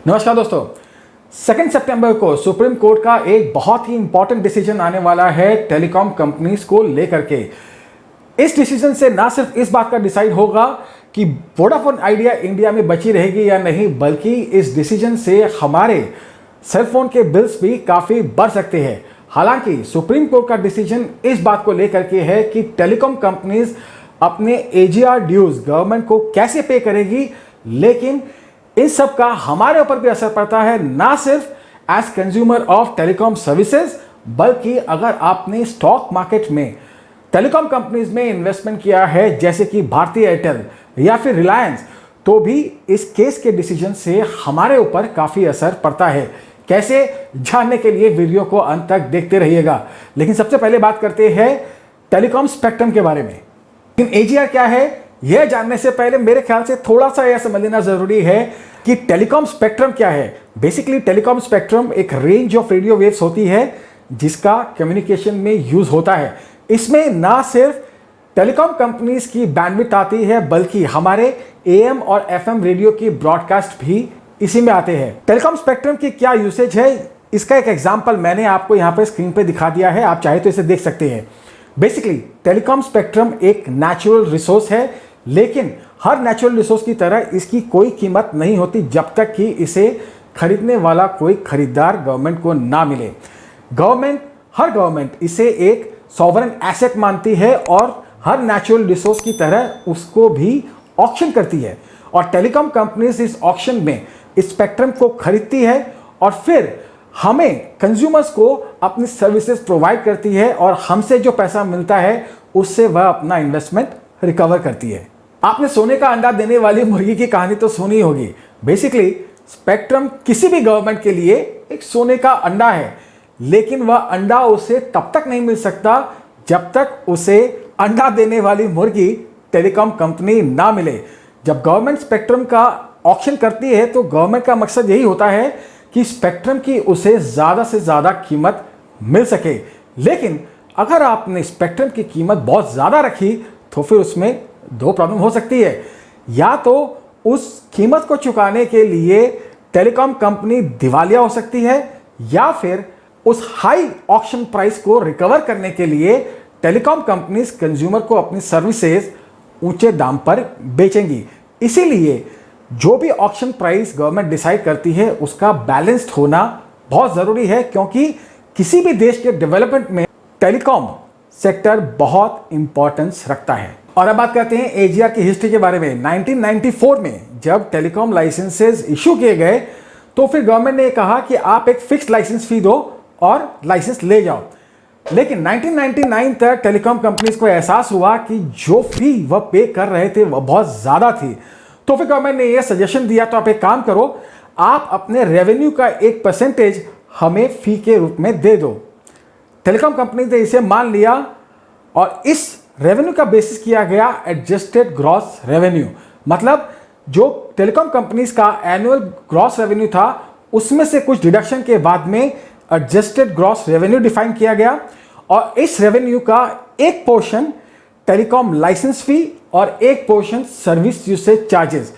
नमस्कार दोस्तों, 2 सितंबर को सुप्रीम कोर्ट का एक बहुत ही इंपॉर्टेंट डिसीजन आने वाला है टेलीकॉम कंपनीज को लेकर के। इस डिसीजन से ना सिर्फ इस बात का डिसाइड होगा कि वोडाफोन आइडिया इंडिया में बची रहेगी या नहीं, बल्कि इस डिसीजन से हमारे सेलफोन के बिल्स भी काफ़ी बढ़ सकते हैं। हालांकि सुप्रीम कोर्ट का डिसीजन इस बात को लेकर के है कि टेलीकॉम कंपनीज अपने एजीआर ड्यूज गवर्नमेंट को कैसे पे करेगी, लेकिन इन सब का हमारे ऊपर भी असर पड़ता है, ना सिर्फ as consumer of telecom services, बल्कि अगर आपने स्टॉक मार्केट में टेलीकॉम कंपनीज में इन्वेस्टमेंट किया है जैसे कि भारती एयरटेल या फिर रिलायंस, तो भी इस केस के डिसीजन से हमारे ऊपर काफ़ी असर पड़ता है। कैसे जानने के लिए वीडियो को अंत तक देखते रहिएगा। लेकिन सबसे पहले बात करते हैं टेलीकॉम स्पेक्ट्रम के बारे में। लेकिन एजीआर क्या है यह जानने से पहले मेरे ख्याल से थोड़ा सा यह समझ लेना जरूरी है कि टेलीकॉम स्पेक्ट्रम क्या है। बेसिकली टेलीकॉम स्पेक्ट्रम एक रेंज ऑफ रेडियो वेव्स होती है जिसका कम्युनिकेशन में यूज होता है। इसमें ना सिर्फ टेलीकॉम कंपनीज की बैंडविड्थ आती है, बल्कि हमारे एएम और एफएम रेडियो की ब्रॉडकास्ट भी इसी में आते हैं। टेलीकॉम स्पेक्ट्रम की क्या यूसेज है, इसका एक एग्जाम्पल मैंने आपको यहाँ पे स्क्रीन पे दिखा दिया है, आप चाहे तो इसे देख सकते हैं। बेसिकली टेलीकॉम स्पेक्ट्रम एक नेचुरल रिसोर्स है, लेकिन हर नेचुरल रिसोर्स की तरह इसकी कोई कीमत नहीं होती जब तक कि इसे खरीदने वाला कोई खरीदार गवर्नमेंट को ना मिले। हर गवर्नमेंट इसे एक सॉवरेन एसेट मानती है और हर नेचुरल रिसोर्स की तरह उसको भी ऑक्शन करती है, और टेलीकॉम कंपनीज इस ऑक्शन में इस स्पेक्ट्रम को खरीदती है और फिर हमें कंज्यूमर्स को अपनी सर्विसेज प्रोवाइड करती है, और हमसे जो पैसा मिलता है उससे वह अपना इन्वेस्टमेंट रिकवर करती है। आपने सोने का अंडा देने वाली मुर्गी की कहानी तो सुनी होगी। बेसिकली स्पेक्ट्रम किसी भी गवर्नमेंट के लिए एक सोने का अंडा है, लेकिन वह अंडा उसे तब तक नहीं मिल सकता जब तक उसे अंडा देने वाली मुर्गी टेलीकॉम कंपनी ना मिले। जब गवर्नमेंट स्पेक्ट्रम का ऑक्शन करती है तो गवर्नमेंट का मकसद यही होता है कि स्पेक्ट्रम की उसे ज़्यादा से ज़्यादा कीमत मिल सके। लेकिन अगर आपने स्पेक्ट्रम की कीमत बहुत ज़्यादा रखी तो फिर उसमें दो प्रॉब्लम हो सकती है। या तो उस कीमत को चुकाने के लिए टेलीकॉम कंपनी दिवालिया हो सकती है, या फिर उस हाई ऑक्शन प्राइस को रिकवर करने के लिए टेलीकॉम कंपनीज कंज्यूमर को अपनी सर्विसेज ऊंचे दाम पर बेचेंगी। इसीलिए जो भी ऑक्शन प्राइस गवर्नमेंट डिसाइड करती है उसका बैलेंस्ड होना बहुत ज़रूरी है, क्योंकि किसी भी देश के डेवलपमेंट में टेलीकॉम सेक्टर बहुत इंपॉर्टेंस रखता है। और अब बात करते हैं एजीआर की हिस्ट्री के बारे में। 1994 में जब टेलीकॉम लाइसेंसेज इशू किए गए तो फिर गवर्नमेंट ने कहा कि आप एक फिक्स्ड लाइसेंस फी दो और लाइसेंस ले जाओ। लेकिन 1999 तक टेलीकॉम कंपनीज को एहसास हुआ कि जो फी वह पे कर रहे थे वह बहुत ज़्यादा थी। तो फिर गवर्नमेंट ने यह सजेशन दिया, तो आप एक काम करो, आप अपने रेवेन्यू का एक परसेंटेज हमें फी के रूप में दे दो। टेलीकॉम कंपनी ने इसे मान लिया और इस रेवेन्यू का बेसिस किया गया एडजस्टेड ग्रॉस रेवेन्यू। मतलब जो टेलीकॉम कंपनीज का एनुअल ग्रॉस रेवेन्यू था उसमें से कुछ डिडक्शन के बाद में एडजस्टेड ग्रॉस रेवेन्यू डिफाइन किया गया, और इस रेवेन्यू का एक पोर्शन टेलीकॉम लाइसेंस फी और एक portion service usage charges,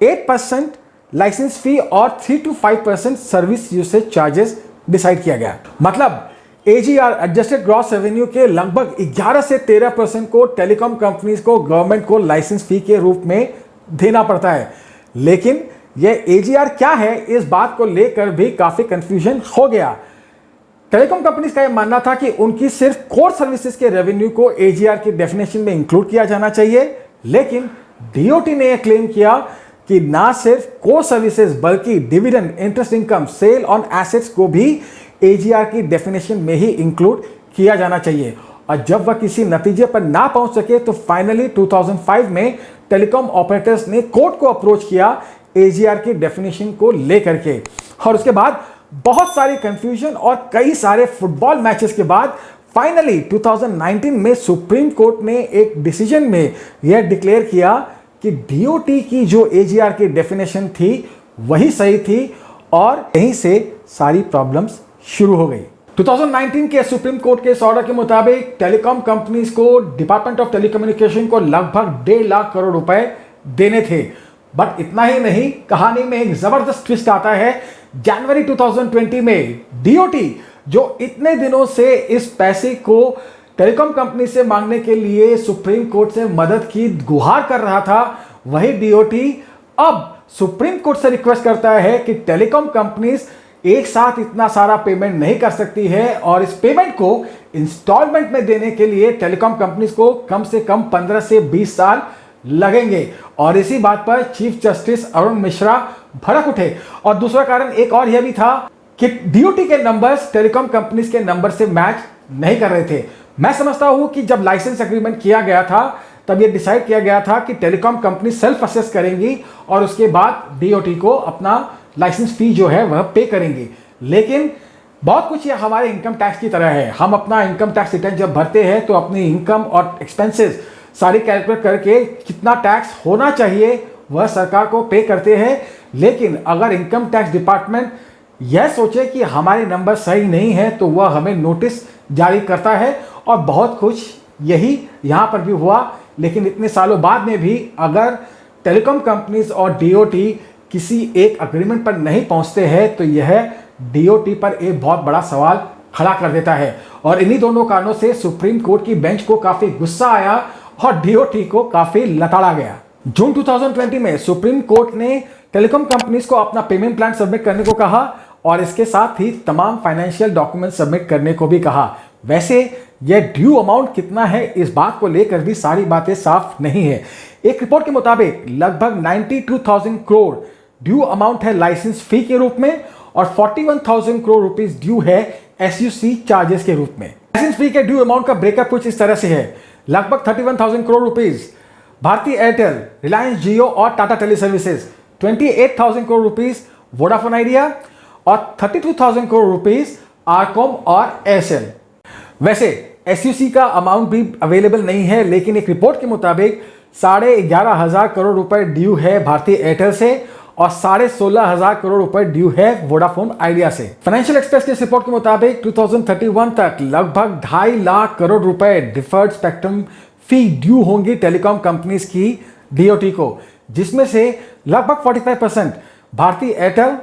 8% licence fee और 3 to 5% service usage charges decided किया गया। मतलब एजीआर एडजस्टेड ग्रॉस रेवेन्यू के लगभग 11 से 13% को टेलीकॉम कंपनीज को गवर्नमेंट को लाइसेंस फी के रूप में देना पड़ता है। लेकिन यह एजीआर क्या है, इस बात को लेकर भी काफी कंफ्यूजन हो गया। टेलीकॉम कंपनीज का यह मानना था कि उनकी सिर्फ कोर सर्विसेज के रेवेन्यू को एजीआर की डेफिनेशन में इंक्लूड किया जाना चाहिए, लेकिन डीओटी ने यह क्लेम किया कि ना सिर्फ कोर सर्विसेज बल्कि dividend, interest income, sale on assets को भी एजीआर की डेफिनेशन में ही इंक्लूड किया जाना चाहिए। और जब वह किसी नतीजे पर ना पहुंच सके तो फाइनली 2005 में टेलीकॉम ऑपरेटर्स ने कोर्ट को अप्रोच किया एजीआर की डेफिनेशन को लेकर के। और उसके बाद बहुत सारी कंफ्यूजन और कई सारे फुटबॉल मैचेस के बाद फाइनली 2019 में सुप्रीम कोर्ट ने एक डिसीजन में यह डिक्लेयर किया कि डीओटी की जो एजीआर की डेफिनेशन थी वही सही थी, और यहीं से सारी प्रॉब्लम्स शुरू हो गई। 2019 के सुप्रीम कोर्ट के इस ऑर्डर के मुताबिक टेलीकॉम कंपनीज को डिपार्टमेंट ऑफ टेलीकम्युनिकेशन को लगभग 1.5 लाख करोड़ रुपए देने थे। बट इतना ही नहीं, कहानी में एक जबरदस्त ट्विस्ट आता है। जनवरी 2020 में डीओटी जो इतने दिनों से इस पैसे को टेलीकॉम कंपनी से मांगने के लिए सुप्रीम कोर्ट से मदद की गुहार कर रहा था, वही डीओटी अब सुप्रीम कोर्ट से रिक्वेस्ट करता है कि टेलीकॉम कंपनीज एक साथ इतना सारा पेमेंट नहीं कर सकती है और इस पेमेंट को इंस्टॉलमेंट में देने के लिए टेलीकॉम कंपनीज को कम से कम 15 से 20 साल लगेंगे। और इसी बात पर चीफ जस्टिस अरुण मिश्रा भड़क उठे। और दूसरा कारण एक और यह भी था कि डीओटी के नंबर्स टेलीकॉम कंपनीज के नंबर से मैच नहीं कर रहे थे। मैं समझता हूं कि जब लाइसेंस एग्रीमेंट किया गया था तब यह डिसाइड किया गया था कि टेलीकॉम कंपनी सेल्फ असेस करेंगी और उसके बाद डीओटी को अपना लाइसेंस फी जो है वह पे करेंगी। लेकिन बहुत कुछ ये हमारे इनकम टैक्स की तरह है। हम अपना इनकम टैक्स रिटर्न जब भरते हैं तो अपनी इनकम और एक्सपेंसेस सारी कैलकुलेट करके कितना टैक्स होना चाहिए वह सरकार को पे करते हैं। लेकिन अगर इनकम टैक्स डिपार्टमेंट यह सोचे कि हमारे नंबर सही नहीं है तो वह हमें नोटिस जारी करता है और बहुत कुछ यही यहाँ पर भी हुआ। लेकिन इतने सालों बाद में भी अगर टेलीकॉम कंपनीज और डीओटी किसी एक अग्रीमेंट पर नहीं पहुंचते हैं तो यह डीओटी पर एक बहुत बड़ा सवाल खड़ा कर देता है। और इन्हीं दोनों कारणों से सुप्रीम कोर्ट की बेंच को काफी गुस्सा आया और डीओटी को काफी लताड़ा गया। जून 2020 में सुप्रीम कोर्ट ने टेलीकॉम कंपनीज को अपना पेमेंट प्लान सबमिट करने को कहा और इसके साथ ही तमाम फाइनेंशियल डॉक्यूमेंट सबमिट करने को भी कहा। वैसे यह ड्यू अमाउंट कितना है इस बात को लेकर भी सारी बातें साफ नहीं है। एक रिपोर्ट के मुताबिक लगभग 92,000 करोड़ ड्यू अमाउंट है लाइसेंस फी के रूप में और 41,000 करोड़ रुपीस ड्यू है एसयूसी चार्जेस के रूप में। लाइसेंस फी के ड्यू अमाउंट का ब्रेकअप कुछ इस तरह से है। लगभग 31,000 crore rupees Bharti Airtel, Reliance Jio और Tata Tele Services, 28,000 crore rupees Vodafone Idea और 32,000 करोड़ रुपीस आरकॉम और एयरसेल। वैसे एसयूसी का अमाउंट भी अवेलेबल नहीं है, लेकिन एक रिपोर्ट के मुताबिक 11,500 करोड़ रुपए ड्यू है भारतीय एयरटेल से और 16,500 करोड़ रुपए ड्यू है वोडाफोन आइडिया से। फाइनेंशियल एक्सप्रेस की रिपोर्ट के मुताबिक 2031 तक लगभग 2.5 लाख करोड़ रुपए डिफर्ड स्पेक्ट्रम फी ड्यू होंगी टेलीकॉम कंपनीज की डीओटी को, जिसमें से लगभग 45% भारतीय एयरटेल,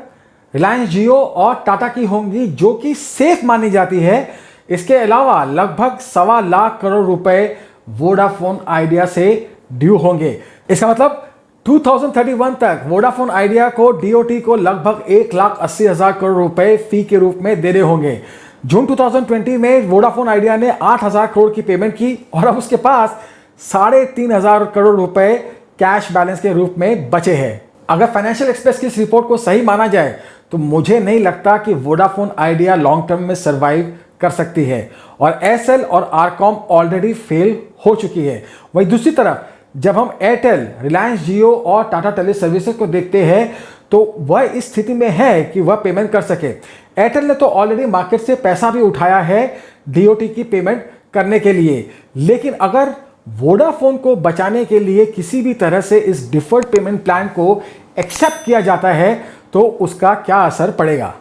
रिलायंस जियो और टाटा की होंगी जो कि सेफ मानी जाती है। इसके अलावा लगभग 1.25 लाख करोड़ रुपए वोडाफोन आइडिया से ड्यू होंगे। इसका मतलब 2031 तक वोडाफोन आइडिया को डीओटी को लगभग 1,80,000 करोड़ रुपए फी के रूप में देने होंगे। जून 2020 में वोडाफोन आइडिया ने 8,000 करोड़ की पेमेंट की और अब उसके पास 3,500 करोड़ रुपए कैश बैलेंस के रूप में बचे हैं। अगर फाइनेंशियल एक्सप्रेस की इस रिपोर्ट को सही माना जाए तो मुझे नहीं लगता कि वोडाफोन आइडिया लॉन्ग टर्म में सर्वाइव कर सकती है और एयरसेल और आरकॉम ऑलरेडी फेल हो चुकी है। वहीं दूसरी तरफ जब हम एयरटेल, रिलायंस जियो और टाटा टेली सर्विसेज को देखते हैं तो वह इस स्थिति में है कि वह पेमेंट कर सके। एयरटेल ने तो ऑलरेडी मार्केट से पैसा भी उठाया है डीओटी की पेमेंट करने के लिए, लेकिन अगर वोडाफोन को बचाने के लिए किसी भी तरह से इस डिफर्ड पेमेंट प्लान को एक्सेप्ट किया जाता है तो उसका क्या असर पड़ेगा।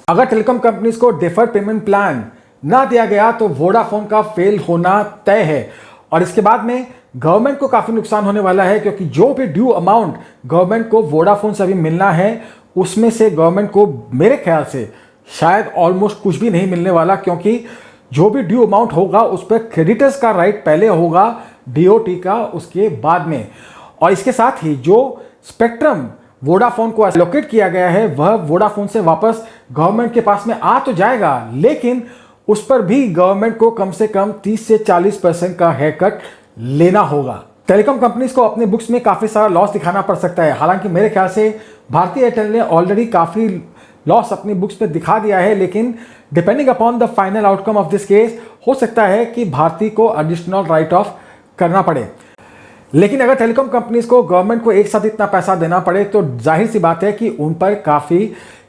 अगर टेलीकॉम कंपनीज को डिफर्ड पेमेंट प्लान ना दिया गया तो वोडाफोन का फेल होना तय है और इसके बाद में गवर्नमेंट को काफी नुकसान होने वाला है, क्योंकि जो भी ड्यू अमाउंट गवर्नमेंट को वोडाफोन से अभी मिलना है उसमें से गवर्नमेंट को मेरे ख्याल से शायद ऑलमोस्ट कुछ भी नहीं मिलने वाला, क्योंकि जो भी ड्यू अमाउंट होगा उस पर क्रेडिटर्स का राइट पहले होगा, डीओटी का उसके बाद में। और इसके साथ ही जो स्पेक्ट्रम वोडाफोन को एलोकेट किया गया है वह वोडाफोन से वापस गवर्नमेंट के पास में आ तो जाएगा, लेकिन उस पर भी गवर्नमेंट को कम से कम 30 से 40% का हेयर कट लेना होगा। टेलीकॉम कंपनीज को अपने बुक्स में काफी सारा लॉस दिखाना पड़ सकता है। हालांकि मेरे ख्याल से भारतीय एयरटेल ने ऑलरेडी काफी लॉस अपनी बुक्स में दिखा दिया है, लेकिन depending upon the final outcome of this case हो सकता है कि भारती को एडिशनल राइट ऑफ करना पड़े। लेकिन अगर टेलीकॉम कंपनीज को गवर्नमेंट को एक साथ इतना पैसा देना पड़े तो जाहिर सी बात है कि उन पर काफी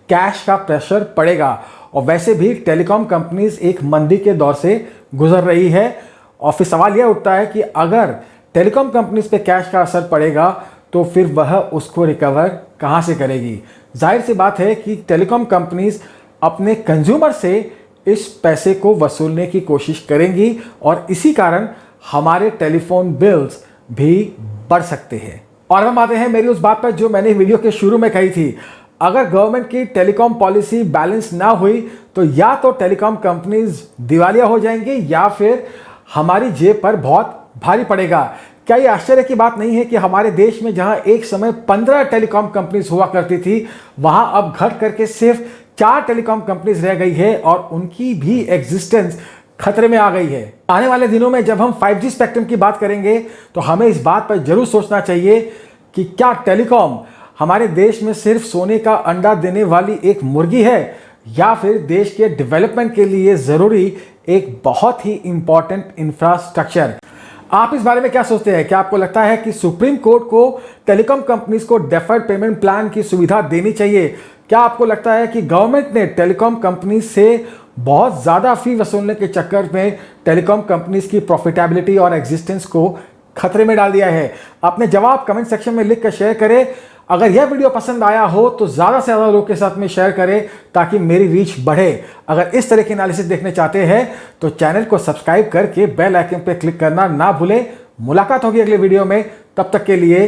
कैश का प्रेशर पड़ेगा। और वैसे भी टेलीकॉम कंपनीज एक मंदी के दौर से गुजर रही है और फिर सवाल यह उठता है कि अगर टेलीकॉम कंपनीज पे कैश का असर पड़ेगा तो फिर वह उसको रिकवर कहां से करेगी। जाहिर सी बात है कि टेलीकॉम कंपनीज अपने कंज्यूमर से इस पैसे को वसूलने की कोशिश करेंगी और इसी कारण हमारे टेलीफोन बिल्स भी बढ़ सकते हैं। और हम आते हैं मेरी उस बात पर जो मैंने वीडियो के शुरू में कही थी। अगर गवर्नमेंट की टेलीकॉम पॉलिसी बैलेंस ना हुई तो या तो टेलीकॉम कंपनीज दिवालिया हो जाएंगे या फिर हमारी जेब पर बहुत भारी पड़ेगा। क्या ये आश्चर्य की बात नहीं है कि हमारे देश में जहां एक समय 15 टेलीकॉम कंपनीज हुआ करती थी, वहां अब घट करके सिर्फ 4 टेलीकॉम कंपनीज रह गई है और उनकी भी एग्जिस्टेंस खतरे में आ गई है। आने वाले दिनों में जब हम 5G स्पेक्ट्रम की बात करेंगे तो हमें इस बात पर जरूर सोचना चाहिए कि क्या टेलीकॉम हमारे देश में सिर्फ सोने का अंडा देने वाली एक मुर्गी है या फिर देश के डेवलपमेंट के लिए जरूरी एक बहुत ही इंपॉर्टेंट इंफ्रास्ट्रक्चर। आप इस बारे में क्या सोचते हैं? क्या आपको लगता है कि सुप्रीम कोर्ट को टेलीकॉम कंपनीज को डेफर्ड पेमेंट प्लान की सुविधा देनी चाहिए? क्या आपको लगता है कि गवर्नमेंट ने टेलीकॉम कंपनीज से बहुत ज्यादा फी वसूलने के चक्कर में टेलीकॉम कंपनीज की प्रॉफिटेबिलिटी और एग्जिस्टेंस को खतरे में डाल दिया है? अपने जवाब कमेंट सेक्शन में लिख कर शेयर करें। अगर यह वीडियो पसंद आया हो तो ज्यादा से ज्यादा लोगों के साथ में शेयर करें ताकि मेरी रीच बढ़े। अगर इस तरह की एनालिसिस देखने चाहते हैं तो चैनल को सब्सक्राइब करके बेल आइकन पर क्लिक करना ना भूलें। मुलाकात होगी अगले वीडियो में, तब तक के लिए